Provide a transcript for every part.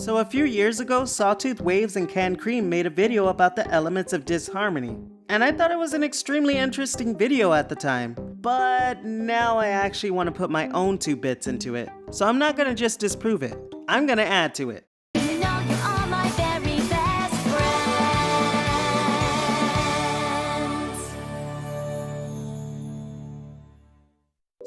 So a few years ago, Sawtooth Waves and Canned Cream made a video about the elements of disharmony. And I thought it was an extremely interesting video at the time. But now I actually want to put my own 2 bits into it. So I'm not gonna just disprove it, I'm gonna add to it. You know you are my very best friends.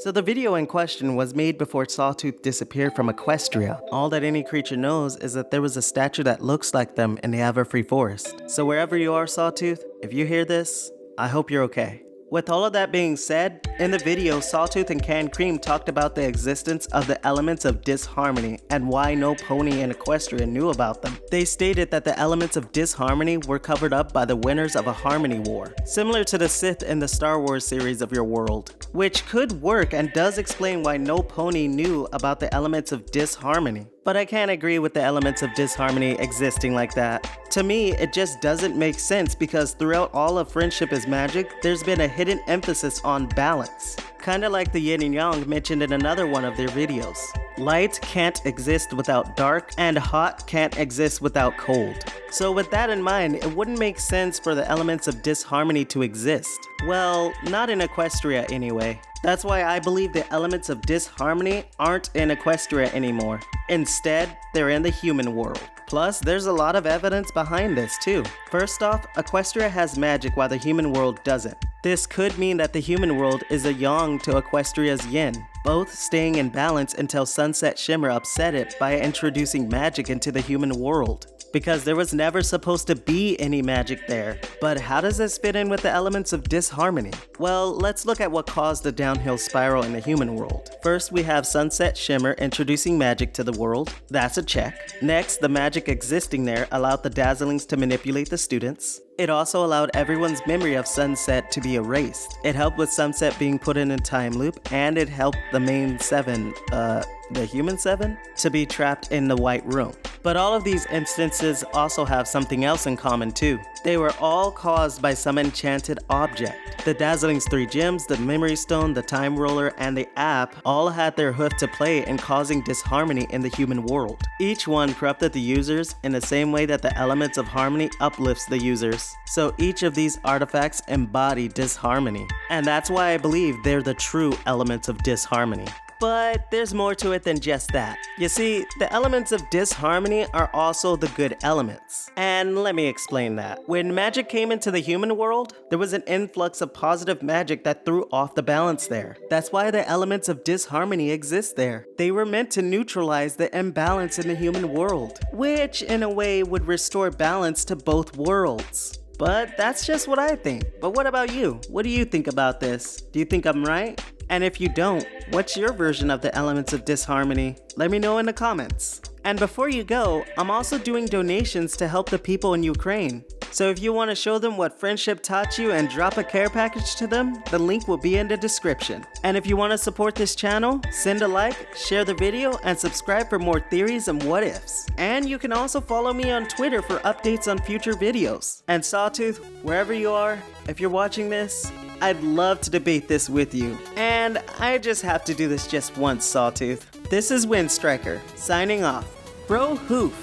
So the video in question was made before Sawtooth disappeared from Equestria. All that any creature knows is that there was a statue that looks like them in the Everfree Forest. So wherever you are, Sawtooth, if you hear this, I hope you're okay. With all of that being said, in the video, Sawtooth and Canned Cream talked about the existence of the elements of disharmony and why no pony in Equestria knew about them. They stated that the elements of disharmony were covered up by the winners of a harmony war, similar to the Sith in the Star Wars series of your world, which could work and does explain why no pony knew about the elements of disharmony. But I can't agree with the elements of disharmony existing like that. To me, it just doesn't make sense because throughout all of Friendship is Magic, there's been a hidden emphasis on balance. Kinda like the yin and yang mentioned in another one of their videos. Light can't exist without dark, and hot can't exist without cold. So with that in mind, it wouldn't make sense for the elements of disharmony to exist. Well, not in Equestria anyway. That's why I believe the elements of disharmony aren't in Equestria anymore. Instead, they're in the human world. Plus, there's a lot of evidence behind this too. First off, Equestria has magic while the human world doesn't. This could mean that the human world is a yang to Equestria's yin, both staying in balance until Sunset Shimmer upset it by introducing magic into the human world. Because there was never supposed to be any magic there. But how does this fit in with the elements of disharmony? Well, let's look at what caused the downhill spiral in the human world. First, we have Sunset Shimmer introducing magic to the world. That's a check. Next, the magic existing there allowed the Dazzlings to manipulate the students. It also allowed everyone's memory of Sunset to be erased. It helped with Sunset being put in a time loop, and it helped the main 7, the human 7, to be trapped in the White Room. But all of these instances also have something else in common too. They were all caused by some enchanted object. The Dazzling's 3 gems, the Memory Stone, the Time Roller, and the app all had their hoof to play in causing disharmony in the human world. Each one corrupted the users in the same way that the elements of harmony uplifts the users. So each of these artifacts embody disharmony. And that's why I believe they're the true elements of disharmony. But there's more to it than just that. You see, the elements of disharmony are also the good elements. And let me explain that. When magic came into the human world, there was an influx of positive magic that threw off the balance there. That's why the elements of disharmony exist there. They were meant to neutralize the imbalance in the human world, which in a way would restore balance to both worlds. But that's just what I think. But what about you? What do you think about this? Do you think I'm right? And if you don't, what's your version of the elements of disharmony? Let me know in the comments. And before you go, I'm also doing donations to help the people in Ukraine. So if you want to show them what friendship taught you and drop a care package to them, the link will be in the description. And if you want to support this channel, send a like, share the video, and subscribe for more theories and what ifs. And you can also follow me on Twitter for updates on future videos. And Sawtooth, wherever you are, if you're watching this, I'd love to debate this with you. And I just have to do this just once, Sawtooth. This is Windstriker, signing off. Bro Hoof.